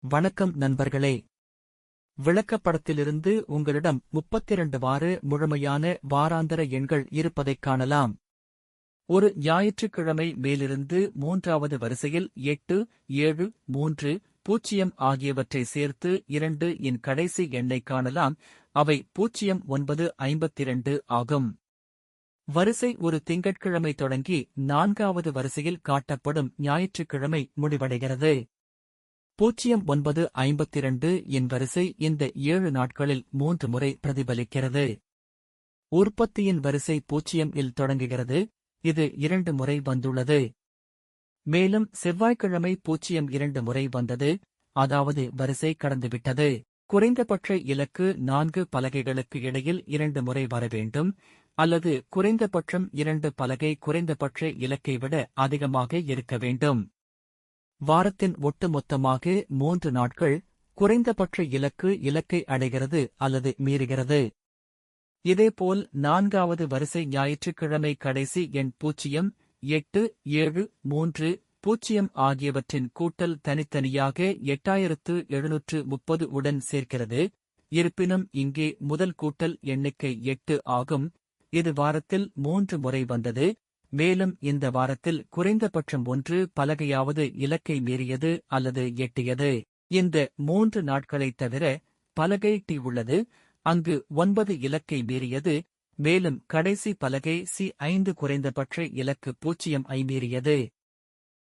வணக்கம் நண்பர்களே. விளக்கப்படத்திலிருந்து உங்களிடம் 32 வார முழுமையான வாராந்தர எண்கள் இருப்பதைக் காணலாம். ஒரு ஞாயிற்றுக்கிழமை மேலிருந்து 3வது வரிசையில் 8, 7, 3, 0 ஆகியவற்றை சேர்த்து 2 இன் கடைசி எண்ணைக் காணலாம். அவை 0952 ஆகும். வரிசை ஒரு திங்கட்கிழமை தொடங்கி 4வது வரிசையில் காட்டப்படும் ஞாயிற்றுக்கிழமை முடிவடைகிறது. 0952 இன் வரிசை இந்த 7 நாட்களில் 3 முறை பிரதிபலிக்கிறது. உற்பத்தியின் வரிசை 0 இல் தொடங்குகிறது, இது 2 முறை வந்துள்ளது. மேலும் செவ்வாய்க்கிழமை 0 2 முறை வந்தது, அதாவது வரிசை கடந்துவிட்டது. குறைந்தபட்ச இலக்கு 4 பலகைகளுக்கு இடையில் 2 முறை வர வேண்டும், அல்லது குறைந்தபட்சம் 2 பலகை குறைந்தபட்ச இலக்கை விட அதிகமாக இருக்க வேண்டும். வாரத்தின் ஒட்டுமொத்தமாக 3 நாட்கள் குறைந்தபட்ச இலக்கை அடைகிறது அல்லது மீறுகிறது. இதேபோல் 4வது வரிசை ஞாயிற்றுக்கிழமை கடைசி எண் 0, 8, 7, 3, 0 ஆகியவற்றின் கூட்டல் தனித்தனியாக 8730 உடன் சேர்க்கிறது. இருப்பினும் இங்கே முதல் கூட்டல் எண்ணிக்கை 8 ஆகும். இது வாரத்தில் 3 முறை வந்தது. மேலும் இந்த வாரத்தில் குறைந்தபட்சம் 1 பலகையாவது இலக்கை மீறியது அல்லது எட்டியது. இந்த 3 நாட்களைத் தவிர பலகை டி உள்ளது, அங்கு 9 இலக்கை மீறியது. மேலும் கடைசி பலகை C5 குறைந்தபட்ச இலக்கு 0 ஐ மீறியது.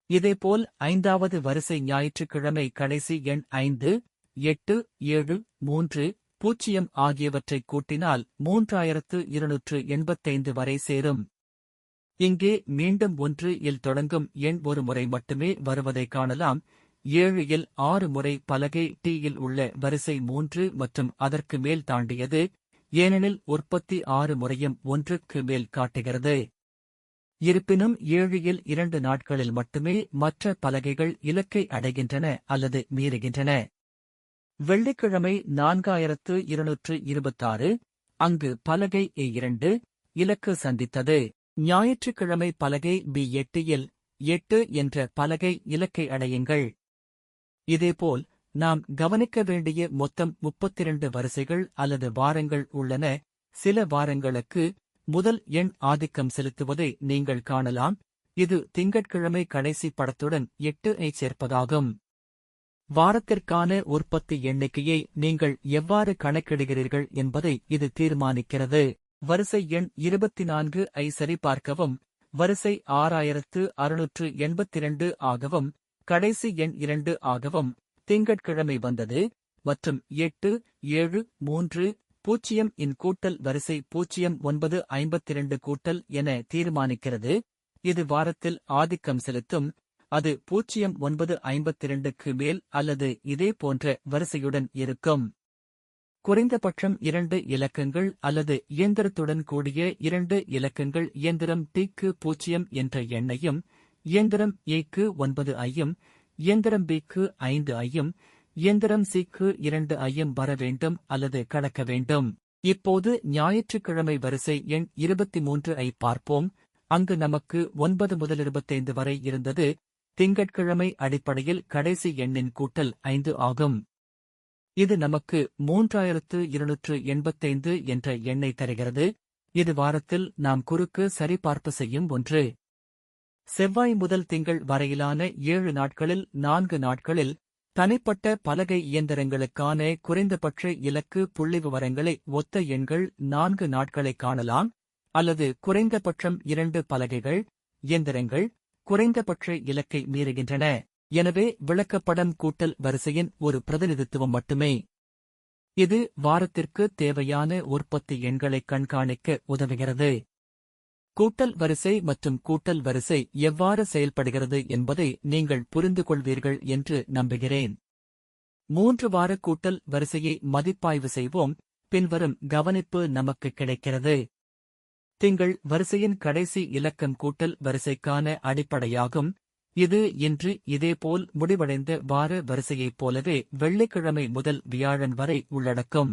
இதேபோல் 5வது வரிசை ஞாயிற்றுக்கிழமை கடைசி எண் 5, 8, 7, 3, 0 ஆகியவற்றைக் கூட்டினால் 3285 வரை சேரும். இங்கே மீண்டும் 1 இல் தொடங்கும் எண் ஒரு முறை மட்டுமே வருவதைக் காணலாம். 7 இல் 6 முறை பலகை டி யில் உள்ள வரிசை 3 மற்றும் அதற்கு மேல் தாண்டியது, ஏனெனில் உற்பத்தி 6 முறையும் 1க்கு மேல் காட்டுகிறது. இருப்பினும் 7 இல் 2 நாட்களில் மட்டுமே மற்ற பலகைகள் இலக்கை அடைகின்றன அல்லது மீறுகின்றன. வெள்ளிக்கிழமை 4226, அங்கு பலகை A2 இலக்கு சந்தித்தது. ஞாயிற்றுக்கிழமை பலகை B8 இல் 8 என்ற பலகை இலக்கை அடையுங்கள். இதேபோல் நாம் கவனிக்க வேண்டிய மொத்தம் 32 வரிசைகள் அல்லது வாரங்கள் உள்ளன. சில வாரங்களுக்கு முதல் எண் ஆதிக்கம் செலுத்துவதை நீங்கள் காணலாம். இது திங்கட்கிழமை கடைசி படத்துடன் 8 ஐ சேர்ப்பதாகும். வாரத்திற்கான உற்பத்தி எண்ணிக்கையை நீங்கள் எவ்வாறு கணக்கிடுகிறீர்கள் என்பதை இது தீர்மானிக்கிறது. வரிசை எண் 24 ஐ சரிபார்க்கவும். வரிசை 6682 ஆகவும் கடைசி எண் 2 ஆகவும் திங்கட்கிழமை வந்தது, மற்றும் 8, 7, 3, 0 இன் கூட்டல் வரிசை 0952 கூட்டல் என தீர்மானிக்கிறது. இது வாரத்தில் ஆதிக்கம் செலுத்தும். அது 0952க்கு மேல் அல்லது இதே போன்ற வரிசையுடன் இருக்கும். குறைந்தபட்சம் 2 இலக்கங்கள் அல்லது இயந்திரத்துடன் கூடிய 2 இலக்கங்கள் இயந்திரம் T-க்கு 0 என்ற எண்ணையும், இயந்திரம் A-க்கு 9 ஐயும், இயந்திரம் B-க்கு 5 ஐயும், இயந்திரம் C-க்கு 2 ஐயும் வர வேண்டும் அல்லது கடக்க வேண்டும். இப்போது ஞாயிற்றுக்கிழமை வரிசை எண் 23 ஐ பார்ப்போம். அங்கு நமக்கு 9 முதல் 25 வரை இருந்தது. திங்கட்கிழமை அடிப்படையில் கடைசி எண்ணின் கூட்டல் 5 ஆகும். இது நமக்கு 3285 என்ற எண்ணை தருகிறது. இது வாரத்தில் நாம் குறுக்கு சரிபார்ப்பு செய்யும் ஒன்று. செவ்வாய் முதல் திங்கள் வரையிலான 7 நாட்களில் 4 நாட்களில் தனிப்பட்ட பலகை இயந்திரங்களுக்கான குறைந்தபட்ச இலக்கு புள்ளிவிவரங்களை ஒத்த எண்கள் 4 நாட்களைக் காணலாம், அல்லது குறைந்தபட்சம் 2 பலகைகள் இயந்திரங்கள் குறைந்தபட்ச இலக்கை மீறுகின்றன. எனவே விளக்கப்படம் கூட்டல் வரிசையின் ஒரு பிரதிநிதித்துவம் மட்டுமே. இது வாரத்திற்கு தேவையான உற்பத்தி எண்களை கண்காணிக்க உதவுகிறது. கூட்டல் வரிசை மற்றும் கூட்டல் வரிசை எவ்வாறு செயல்படுகிறது என்பதை நீங்கள் புரிந்துகொள்வீர்கள் என்று நம்புகிறேன். 3 வார கூட்டல் வரிசையை மதிப்பாய்வு செய்வோம். பின்வரும் கவனிப்பு நமக்கு கிடைக்கிறது. திங்கள் வரிசையின் கடைசி இலக்கம் கூட்டல் வரிசைக்கான அடிப்படையாகும். இது இன்று இதேபோல் முடிவடைந்த வார வரிசையைப் போலவே வெள்ளிக்கிழமை முதல் வியாழன் வரை உள்ளடக்கும்.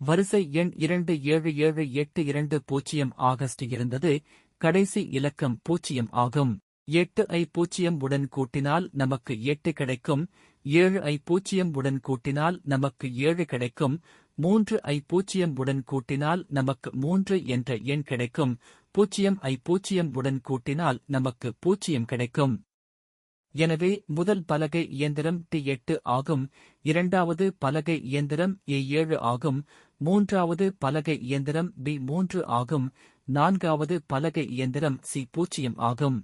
வரிசை எண் 27782 ஆகஸ்ட் இருந்தது. கடைசி இலக்கம் 0 ஆகும். 8 ஐ 0 உடன் கூட்டினால் நமக்கு 8 கிடைக்கும். 7 ஐ 0 உடன் கூட்டினால் நமக்கு 7 கிடைக்கும். 3 ஐ 0 உடன் கூட்டினால் நமக்கு 3 என்ற எண் கிடைக்கும். 0 ஐ 0 உடன் கூட்டினால் நமக்கு 0 கிடைக்கும். எனவே முதல் பலகை இயந்திரம் T8 ஆகும். இரண்டாவது பலகை இயந்திரம் A7 ஆகும். மூன்றாவது பலகை இயந்திரம் B3 ஆகும். நான்காவது பலகை இயந்திரம் C0 ஆகும்.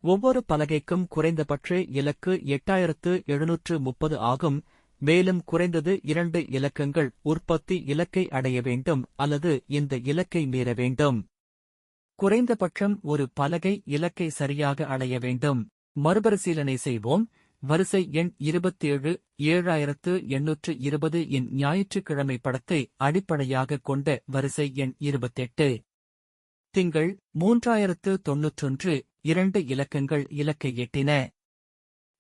ஒவ்வொரு பலகைக்கும் குறைந்தபட்ச இலக்கு 8730 ஆகும். மேலும் குறைந்தது 2 இலக்கங்கள் உற்பத்தி இலக்கை அடைய வேண்டும் அல்லது இந்த இலக்கை மீற வேண்டும். குறைந்தபட்சம் ஒரு பலகை இலக்கை சரியாக அடைய வேண்டும். மறுபரிசீலனை செய்வோம். வரிசை எண் 27 7820 இன் ஞாயிற்றுக்கிழமை படத்தை அடிப்படையாகக் கொண்ட வரிசை எண் 28. திங்கள் 3091 2 இலக்கங்கள் இலக்கை எட்டின.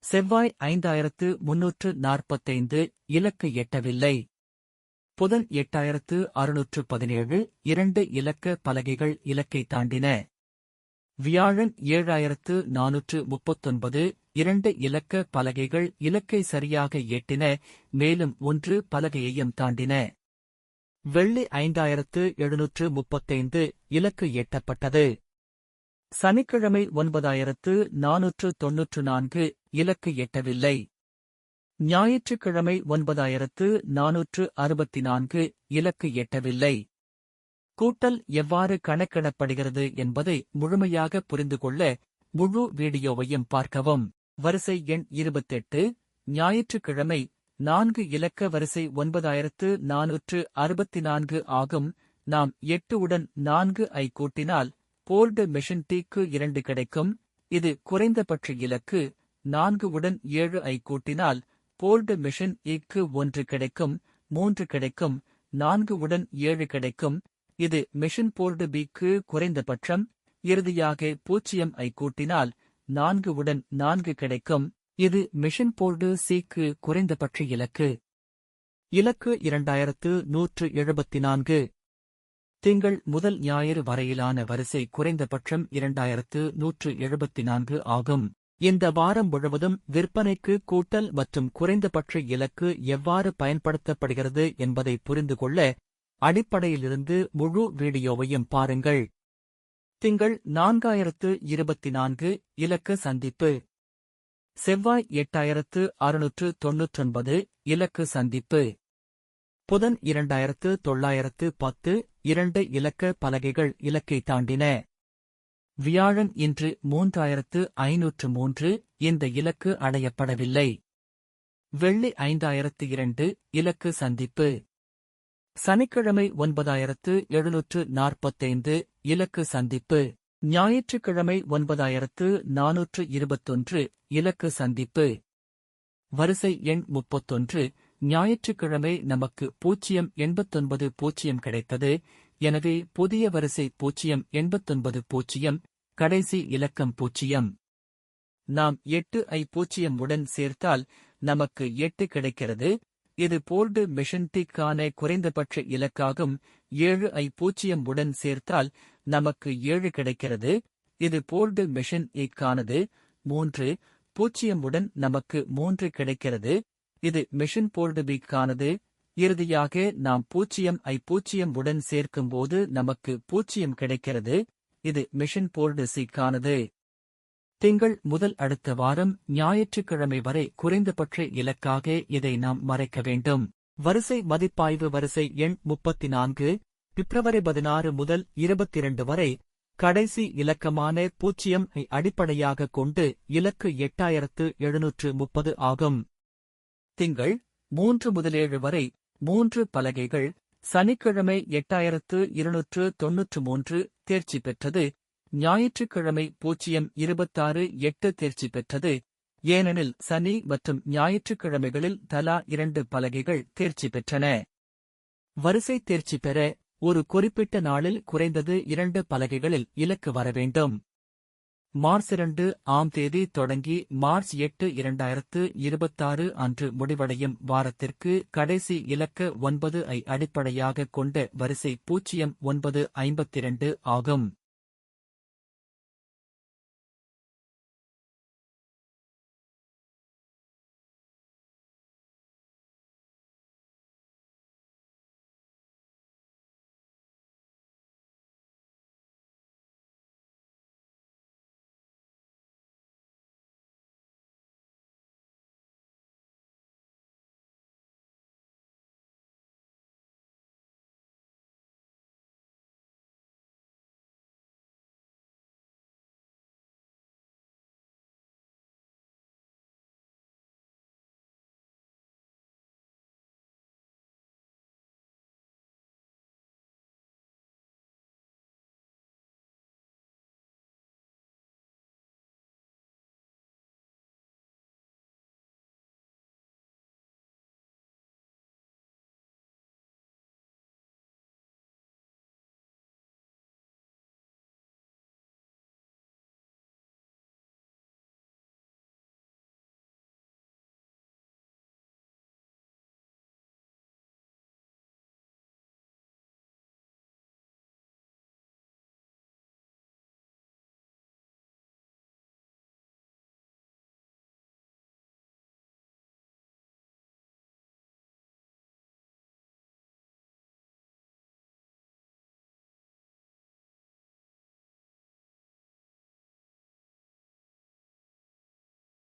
செவ்வாய் 5345 இலக்கு எட்டவில்லை. புதன் 8617 2 இலக்க பலகைகள் இலக்கை தாண்டின. வியாழன் 7439 2 இலக்க பலகைகள் இலக்கை சரியாக எட்டின, மேலும் 1 பலகையையும் தாண்டின. வெள்ளி 5735 இலக்கு எட்டப்பட்டது. சனிக்கிழமை 9494 இலக்கு எட்டவில்லை. ஞாயிற்றுக்கிழமை 9464 இலக்கு எட்டவில்லை. கூட்டல் எவ்வாறு கணக்கிடப்படுகிறது என்பதை முழுமையாக புரிந்து கொள்ள முழு வீடியோவையும் பார்க்கவும். வரிசை எண் 28 ஞாயிற்றுக்கிழமை 4 இலக்க வரிசை 9464 ஆகும். நாம் 8 உடன் 4 ஐ கூட்டினால் போல்டு மெஷின் T-க்கு 2 கிடைக்கும். இது குறைந்தபட்ச இலக்கு. 4 உடன் 7 ஐ கூட்டினால் போல்டு மெஷின் E-க்கு 1 கிடைக்கும். 3 கிடைக்கும். 4 உடன் 7 கிடைக்கும். இது மெஷின் போல்டு B-க்கு குறைந்தபட்சம். இறுதியாக 0 ஐ கூட்டினால் 4 உடன் 4 கிடைக்கும். இது மெஷின் போல்டு C-க்கு குறைந்தபட்ச இலக்கு. இலக்கு 2174. திங்கள் முதல் ஞாயிறு வரையிலான வரிசை குறைந்தபட்சம் 2174 ஆகும். இந்த வாரம் முழுவதும் விற்பனைக்கு கூட்டல் மற்றும் குறைந்தபட்ச இலக்கு எவ்வாறு பயன்படுத்தப்படுகிறது என்பதை புரிந்து கொள்ள அடிப்படையிலிருந்து முழு வீடியோவையும் பாருங்கள். திங்கள் 4024 இலக்க சந்திப்பு. செவ்வாய் 8699 இலக்கு சந்திப்பு. புதன் 2910 2 இலக்க பலகைகள் இலக்கை தாண்டின. வியாழன் இன்று 3503 இந்த இலக்கு அடையப்படவில்லை. வெள்ளி 5002 இலக்கு சந்திப்பு. சனிக்கிழமை 9745 இலக்கு சந்திப்பு. ஞாயிற்றுக்கிழமை 9421 இலக்கு சந்திப்பு. வரிசை எண் 31 ஞாயிற்றுக்கிழமை நமக்கு 089 கிடைத்தது. எனவே புதிய வரிசை 089 கடைசி இலக்கம் 0. நாம் 8 ஐ 0 உடன் சேர்த்தால் நமக்கு 8 கிடைக்கிறது. இது போல்டு மெஷின் T-க்கான குறைந்தபட்ச இலக்காகும். 7 ஐ 0 உடன் சேர்த்தால் நமக்கு 7 கிடைக்கிறது. இது போல்டு மெஷின் E-க்கானது. 3 0 உடன் நமக்கு 3 கிடைக்கிறது. இது மெஷின் போல்டு B-க்கானது. இறுதியாக நாம் 0 ஐ 0 உடன் சேர்க்கும்போது நமக்கு 0 கிடைக்கிறது. இது மெஷின் போல்டு C-க்கானது. திங்கள் முதல் அடுத்த வாரம் ஞாயிற்றுக்கிழமை வரை குறைந்தபட்ச இலக்காக இதை நாம் மறைக்க வேண்டும். வரிசை மதிப்பாய்வு வரிசை எண் 34 பிப்ரவரி 16 முதல் 22 வரை கடைசி இலக்கமான 0 ஐ அடிப்படையாகக் கொண்டு இலக்கு 8730 ஆகும். திங்கள் 3 முதல் 7 வரை 3 பலகைகள். சனிக்கிழமை 8293 தேர்ச்சி பெற்றது. ஞாயிற்றுக்கிழமை 026 தேர்ச்சி பெற்றது. ஏனெனில் சனி மற்றும் ஞாயிற்றுக்கிழமைகளில் தலா 2 பலகைகள் தேர்ச்சி பெற்றன. வரிசை தேர்ச்சி பெற ஒரு குறிப்பிட்ட நாளில் குறைந்தது 2 பலகைகளில் இலக்கு வர வேண்டும். மார்ச் 2 ஆம் தேதி தொடங்கி மார்ச் 8 2026 அன்று முடிவடையும் வாரத்திற்கு கடைசி இலக்க 9 ஐ அடிப்படையாகக் கொண்ட வரிசை 0952 ஆகும்.